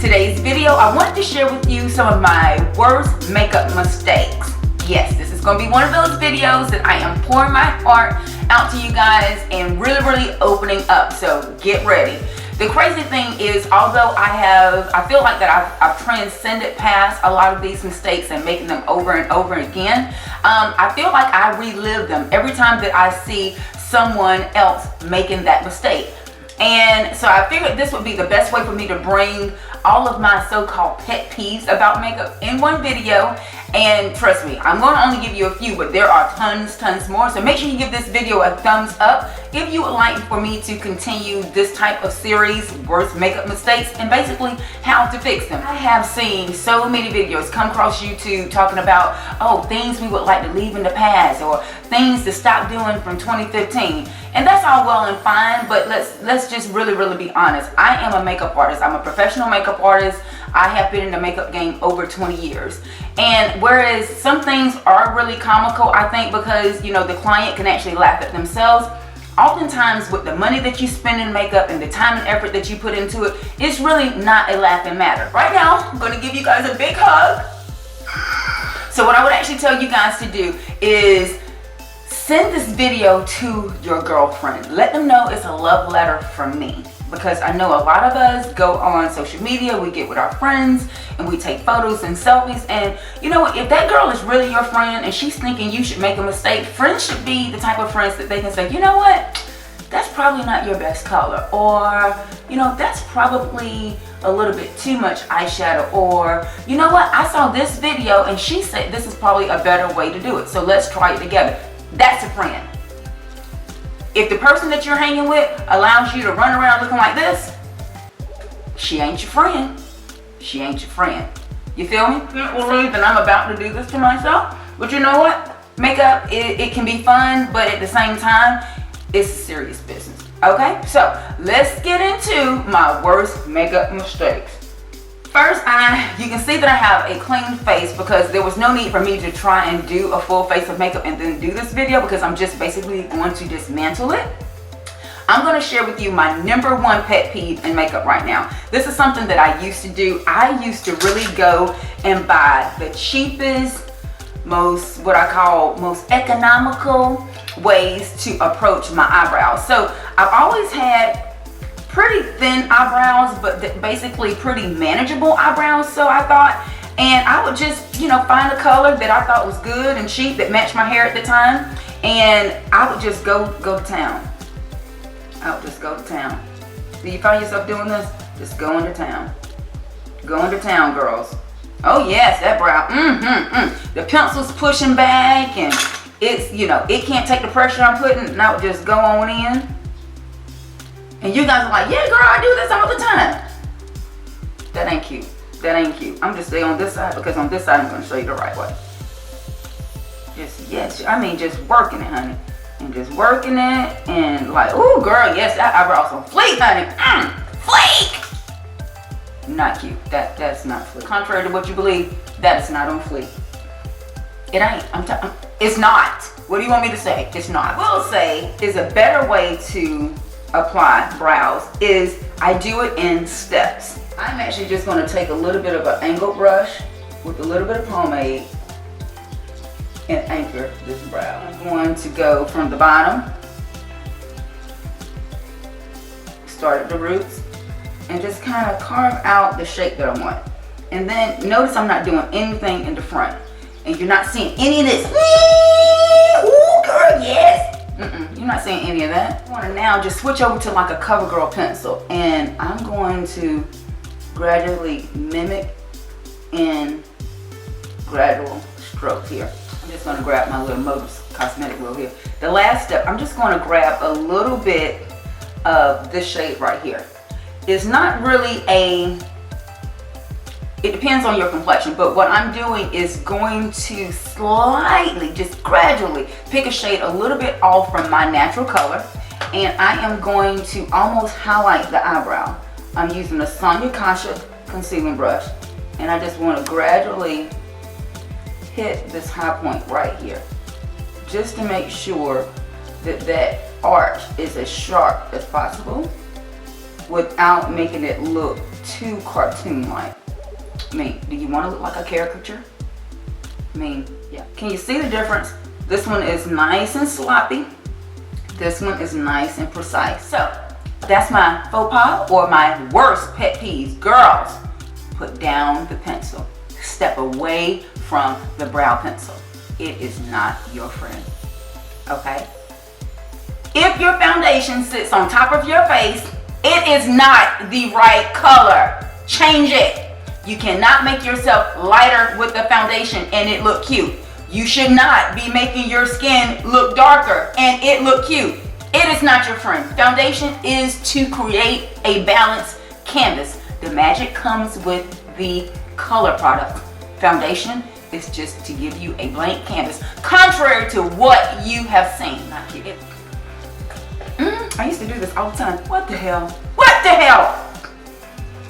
today's video, I wanted to share with you some of my worst makeup mistakes. Yes, this is going to be one of those videos that I am pouring my heart out to you guys and really opening up, so get ready. The crazy thing is, although I feel like that I've transcended past a lot of these mistakes and making them over and over again, I feel like I relive them every time that I see someone else making that mistake. And so I figured this would be the best way for me to bring all of my so-called pet peeves about makeup in one video. And trust me, I'm going to only give you a few, but there are tons more. So make sure you give this video a thumbs up if you would like for me to continue this type of series, worst makeup mistakes, and basically how to fix them. I have seen so many videos come across YouTube talking about, oh, things we would like to leave in the past or things to stop doing from 2015. And that's all well and fine, but let's just really be honest. I am a makeup artist. I'm a professional makeup artist. I have been in the makeup game over 20 years. And whereas some things are really comical, I think, because, you know, the client can actually laugh at themselves, oftentimes with the money that you spend in makeup and the time and effort that you put into it, it's really not a laughing matter. Right now, I'm going to give you guys a big hug. So what I would actually tell you guys to do is send this video to your girlfriend. Let them know it's a love letter from me. Because I know a lot of us go on social media, we get with our friends, and we take photos and selfies. And you know what, if that girl is really your friend and she's thinking you should make a mistake, friends should be the type of friends that they can say, you know what, that's probably not your best color. Or, you know, that's probably a little bit too much eyeshadow. Or, you know what, I saw this video and she said this is probably a better way to do it. So let's try it together. That's a friend. If the person that you're hanging with allows you to run around looking like this, she ain't your friend. She ain't your friend. You feel me? Can't believe that I'm about to do this to myself. But you know what? Makeup, it can be fun, but at the same time, it's serious business. Okay? So, let's get into my worst makeup mistakes. First, you can see that I have a clean face because there was no need for me to try and do a full face of makeup and then do this video because I'm just basically going to dismantle it. I'm going to share with you my #1 pet peeve in makeup right now. This is something that I used to do. I used to really go and buy the cheapest, most economical ways to approach my eyebrows. So I've always had pretty thin eyebrows, but basically pretty manageable eyebrows, so I thought. And I would just, you know, find a color that I thought was good and cheap that matched my hair at the time, and I would just go to town. I would just go to town. Do you find yourself doing this? Just go into town. Go into town, girls. Oh yes, that brow. The pencil's pushing back, and it's, you know, it can't take the pressure I'm putting, and I would just go on in. And you guys are like, yeah, girl, I do this all the time. That ain't cute. That ain't cute. I'm just stay on this side because on this side I'm going to show you the right way. Just working it, honey. And just working it and like, ooh, girl, yes, that eyebrow's on fleek, honey. Fleek! Not cute. That's not fleek. Contrary to what you believe, that is not on fleek. It ain't. It's not. What do you want me to say? It's not. I will say is a better way to apply brows is I do it in steps. I'm actually just going to take a little bit of an angled brush with a little bit of pomade and anchor this brow. I'm going to go from the bottom, start at the roots, and just kind of carve out the shape that I want. And then notice I'm not doing anything in the front, and you're not seeing any of this. Ooh, girl, yes. You're not seeing any of that. I want to now just switch over to like a CoverGirl pencil, and I'm going to gradually mimic in gradual strokes here. I'm just going to grab my little Modus cosmetic wheel here. The last step, I'm just going to grab a little bit of this shade right here. It's not really it depends on your complexion, but what I'm doing is going to slightly, just gradually pick a shade a little bit off from my natural color, and I am going to almost highlight the eyebrow. I'm using a Sonia Kashuk concealing brush, and I just want to gradually hit this high point right here, just to make sure that that arch is as sharp as possible without making it look too cartoon-like. I mean, do you want to look like a caricature? I mean, yeah. Can you see the difference? This one is nice and sloppy. This one is nice and precise. So, that's my faux pas or my worst pet peeves. Girls, put down the pencil. Step away from the brow pencil. It is not your friend, okay? If your foundation sits on top of your face, it is not the right color. Change it. You cannot make yourself lighter with the foundation and it look cute. You should not be making your skin look darker and it look cute. It is not your friend. Foundation is to create a balanced canvas. The magic comes with the color product. Foundation is just to give you a blank canvas, contrary to what you have seen. Not kidding. I used to do this all the time. What the hell? What the hell?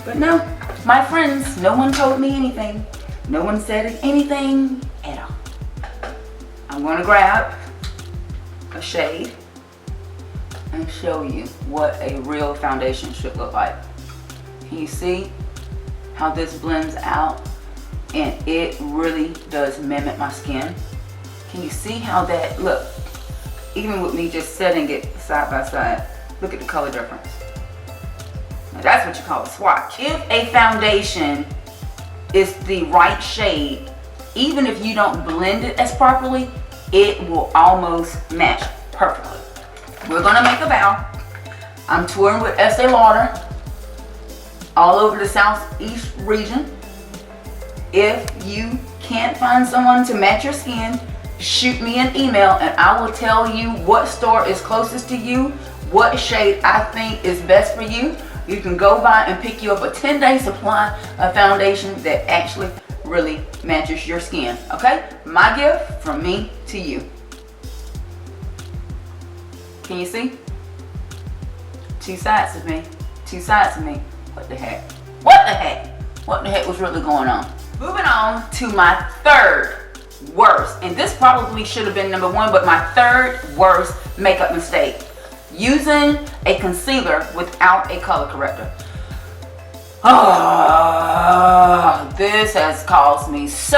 But no, my friends, no one told me anything. No one said anything at all. I'm going to grab a shade and show you what a real foundation should look like. Can you see how this blends out? And it really does mimic my skin. Can you see how that, look, even with me just setting it side by side, look at the color difference. Now that's what you call a swatch. If a foundation is the right shade, even if you don't blend it as properly, it will almost match perfectly. We're gonna make a vow. I'm touring with Estee Lauder all over the Southeast region. If you can't find someone to match your skin, shoot me an email and I will tell you what store is closest to you, what shade I think is best for you. You can go by and pick you up a 10-day supply of foundation that actually really matches your skin, okay? My gift from me to you. Can you see? Two sides of me. Two sides of me. What the heck? What the heck? What the heck was really going on? Moving on to my third worst, and this probably should have been number one, but my third worst makeup mistake. Using a concealer without a color corrector. Oh, this has cost me so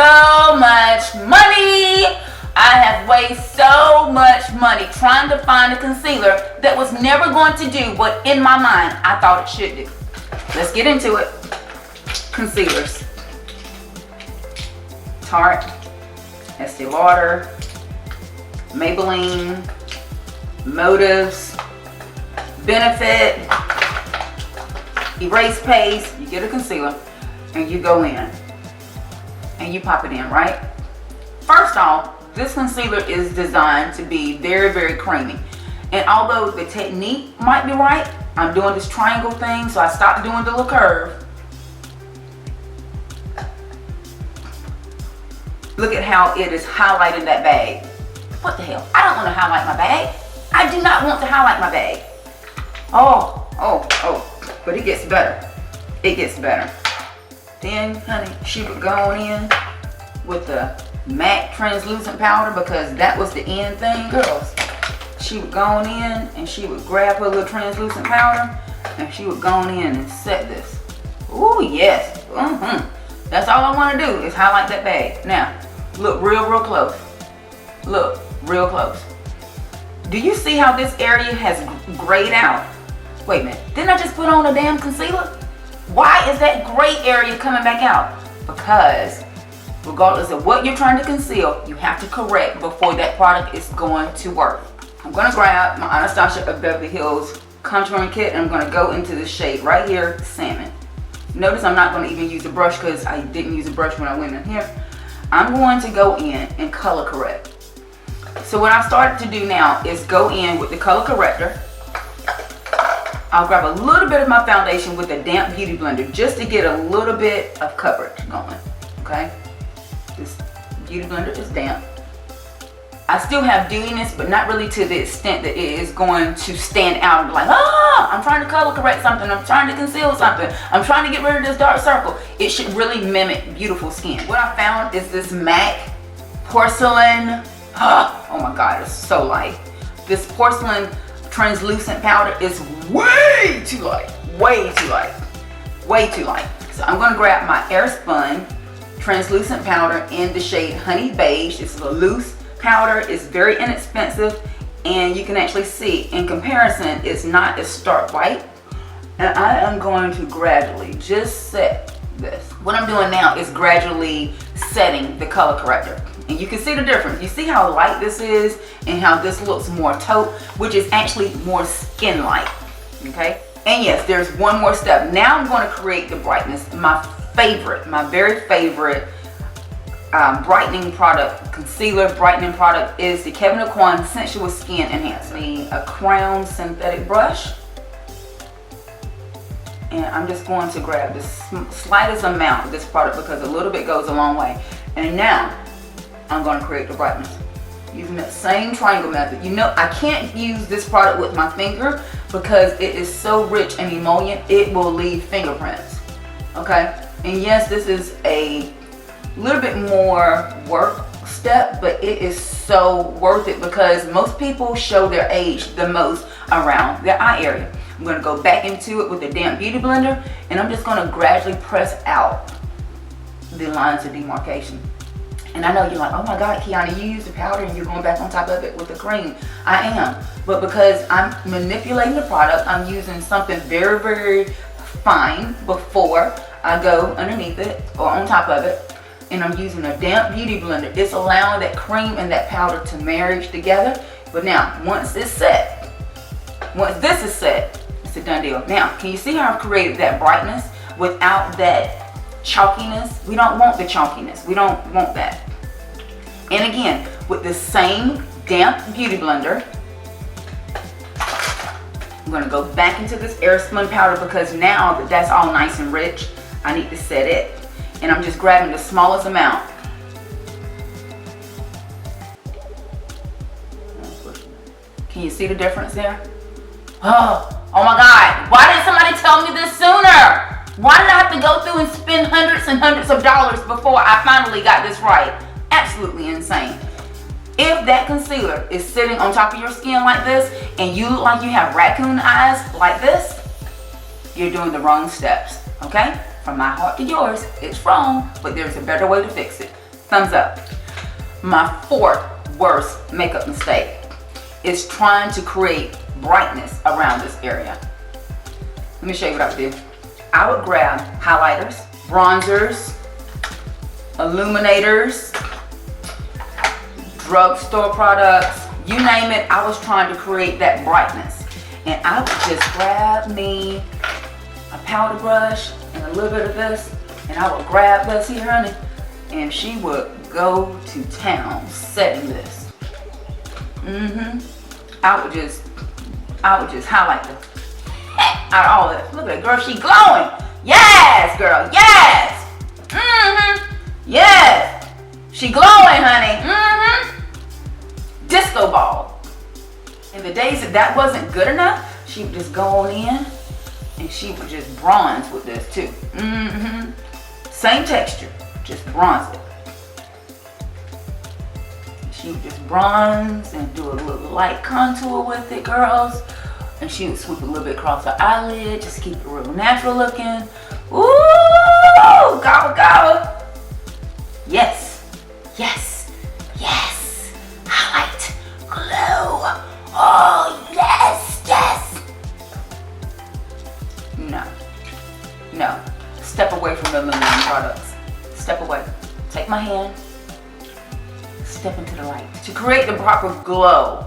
much money. I have wasted so much money trying to find a concealer that was never going to do what in my mind I thought it should do. Let's get into it. Concealers. Tarte, Estee Lauder, Maybelline, Motives, Benefit, Erase Paste. You get a concealer and you go in and you pop it in, right? First off, this concealer is designed to be very, very creamy. And although the technique might be right, I'm doing this triangle thing, so I stopped doing the little curve. Look at how it is highlighting that bag. What the hell? I don't want to highlight my bag. I do not want to highlight my bag. Oh. But it gets better. It gets better. Then, honey, she would go in with the MAC translucent powder because that was the end thing, girls. She would go in and she would grab her little translucent powder and she would go in and set this. Ooh, yes. That's all I want to do is highlight that bag. Now, look real close. Look real close. Do you see how this area has grayed out? Wait a minute, didn't I just put on a damn concealer? Why is that gray area coming back out? Because regardless of what you're trying to conceal, you have to correct before that product is going to work. I'm going to grab my Anastasia of Beverly Hills contouring kit and I'm going to go into the shade right here, Salmon. Notice I'm not going to even use a brush because I didn't use a brush when I went in here. I'm going to go in and color correct. So what I started to do now is go in with the color corrector. I'll grab a little bit of my foundation with a damp beauty blender just to get a little bit of coverage going, okay? This beauty blender is damp. I still have dewiness, but not really to the extent that it is going to stand out and be like, I'm trying to color correct something, I'm trying to conceal something, I'm trying to get rid of this dark circle. It should really mimic beautiful skin. What I found is this MAC porcelain, oh my God, it's so light. This porcelain translucent powder is way too light, way too light. way too light. So I'm going to grab my Airspun translucent powder in the shade Honey Beige. This is a loose powder. It's very inexpensive, and you can actually see in comparison it's not as stark white. And I am going to gradually just set this. What I'm doing now is gradually setting the color corrector. And you can see the difference. You see how light this is and how this looks more taupe, which is actually more skin light. Okay? And yes, there's one more step. Now I'm going to create the brightness. My very favorite brightening product, concealer brightening product, is the Kevyn Aucoin Sensual Skin Enhancer. A crown synthetic brush. And I'm just going to grab the slightest amount of this product because a little bit goes a long way. And now I'm going to create the brightness using that same triangle method. You know, I can't use this product with my finger because it is so rich in emollient, it will leave fingerprints. Okay? And yes, this is a little bit more work step, but it is so worth it because most people show their age the most around their eye area. I'm going to go back into it with a damp beauty blender, and I'm just going to gradually press out the lines of demarcation. And I know you're like, oh my God, Kiani, you use the powder and you're going back on top of it with the cream. I am, but because I'm manipulating the product, I'm using something very, very fine before I go underneath it or on top of it. And I'm using a damp beauty blender. It's allowing that cream and that powder to marry together. But now, once this is set, it's a done deal. Now, can you see how I've created that brightness without that chalkiness? We don't want the chalkiness. We don't want that. And again, with the same damp beauty blender, I'm going to go back into this Airspun powder because now that that's all nice and rich, I need to set it. And I'm just grabbing the smallest amount. Can you see the difference there? Oh my God, why didn't somebody tell me this sooner? Why did I have to go through and spend hundreds and hundreds of dollars before I finally got this right? Absolutely insane. If that concealer is sitting on top of your skin like this and you look like you have raccoon eyes like this, you're doing the wrong steps, okay? From my heart to yours, it's wrong, but there's a better way to fix it. Thumbs up. My fourth worst makeup mistake is trying to create brightness around this area. Let me show you what I would do. I would grab highlighters, bronzers, illuminators, drugstore products, you name it. I was trying to create that brightness. And I would just grab me a powder brush and a little bit of this, and I would grab this here, honey, and she would go to town setting this. I would just highlight the heck out of all this. Look at that girl, she glowing. Yes, girl, yes. Yes, she glowing, honey. Disco ball. In the days that wasn't good enough, she would just go on in and she would just bronze with this too. Same texture, just bronze it. She would just bronze and do a little light contour with it, girls. And she would sweep a little bit across her eyelid, just keep it real natural looking. Ooh, gobble gobble. Yes, yes, yes. Highlight, glow. Oh, yes, yes. No. Step away from the illuminating products. Step away. Take my hand. Step into the light. To create the proper glow,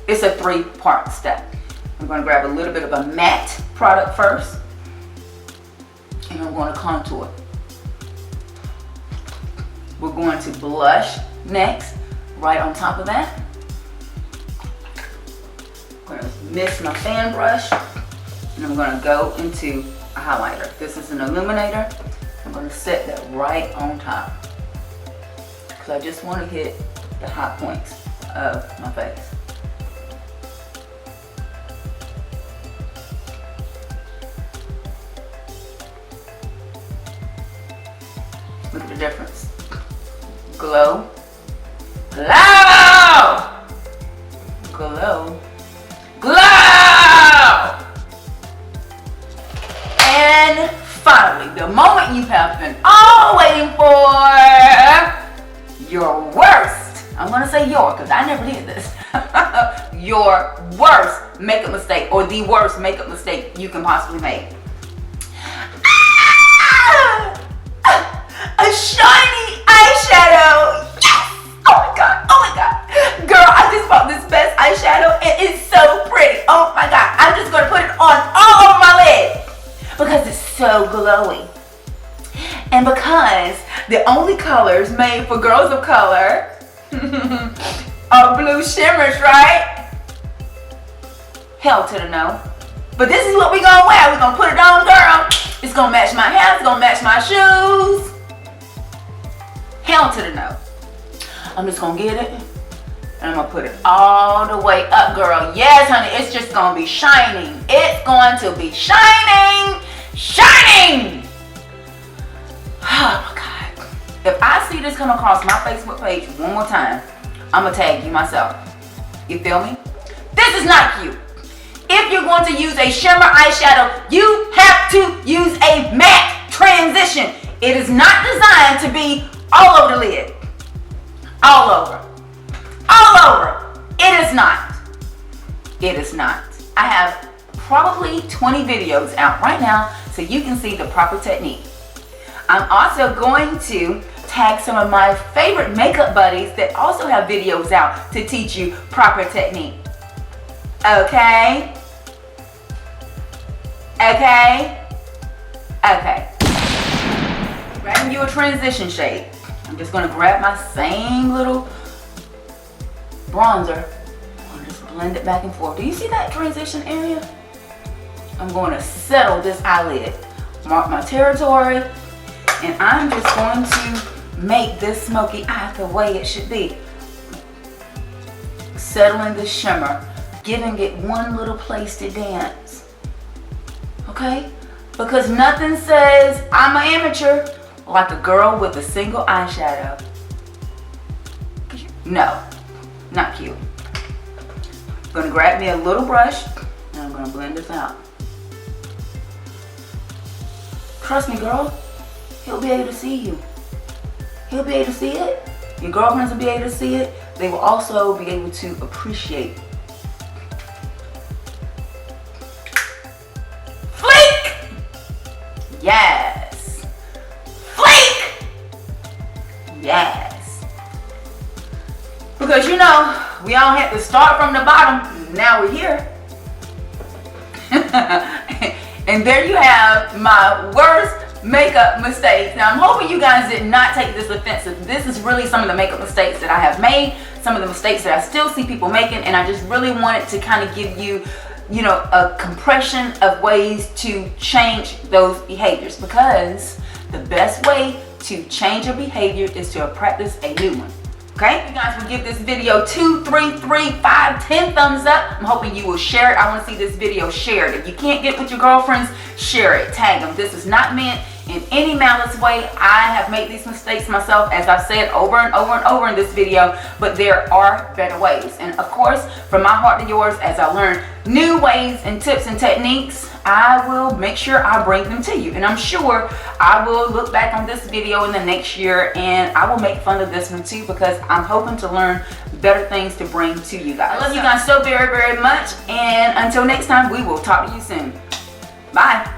it's a 3-part step. I'm going to grab a little bit of a matte product first, and I'm going to contour. We're going to blush next, right on top of that. I'm going to mix my fan brush, and I'm going to go into a highlighter. This is an illuminator. I'm going to set that right on top. So I just want to hit the high points of my face. Look at the difference. Glow. Glow! Glow. Glow! And I'm gonna say your, because I never did this. Your worst makeup mistake, or the worst makeup mistake you can possibly make. A shiny eyeshadow. Yes! Oh my god, oh my god. Girl, I just bought this best eyeshadow and it's so pretty. Oh my god, I'm just gonna put it on all over my lid because it's so glowy. And because the only colors made for girls of color are blue shimmers, right? Hell to the no. But this is what we're gonna wear. We're gonna put it on, girl. It's gonna match my hair, it's gonna match my shoes. Hell to the no. I'm just gonna get it and I'm gonna put it all the way up, girl. Yes, honey, it's just gonna be shining. It's going to be shining, shining. Oh my God. If I see this come across my Facebook page one more time, I'm gonna tag you myself. You feel me? This is not cute. If you're going to use a shimmer eyeshadow, you have to use a matte transition. It is not designed to be all over the lid. All over. All over. It is not. It is not. I have probably 20 videos out right now so you can see the proper technique. I'm also going to tag some of my favorite makeup buddies that also have videos out to teach you proper technique. Okay? Okay? Okay. Grabbing you a transition shade. I'm just going to grab my same little bronzer and just blend it back and forth. Do you see that transition area? I'm going to settle this eyelid. Mark my territory. And I'm just going to make this smoky eye the way it should be. Settling the shimmer. Giving it one little place to dance. Okay? Because nothing says I'm an amateur like a girl with a single eyeshadow. No, not cute. I'm gonna grab me a little brush and I'm gonna blend this out. Trust me, girl, he'll be able to see you. He'll be able to see it. Your girlfriends will be able to see it. They will also be able to appreciate it. Yes. Flake! Yes. Because you know, we all had to start from the bottom. Now we're here. And there you have my worst makeup mistakes. Now I'm hoping you guys did not take this offensive. This is really some of the makeup mistakes that I have made. Some of the mistakes that I still see people making. And I just really wanted to kind of give you, you know, a compression of ways to change those behaviors, because the best way to change your behavior is to practice a new one. Okay, you guys will give this video 2, 3, 5, 10 thumbs up. I'm hoping you will share it. I want to see this video shared. If you can't get with your girlfriends, share it, tag them. This is not meant in any malice way. I have made these mistakes myself, as I've said over and over and over in this video, but there are better ways. And of course, from my heart to yours, as I learn new ways and tips and techniques, I will make sure I bring them to you. And I'm sure I will look back on this video in the next year and I will make fun of this one too, because I'm hoping to learn better things to bring to you guys. I love you guys so very, very much. And until next time, we will talk to you soon. Bye.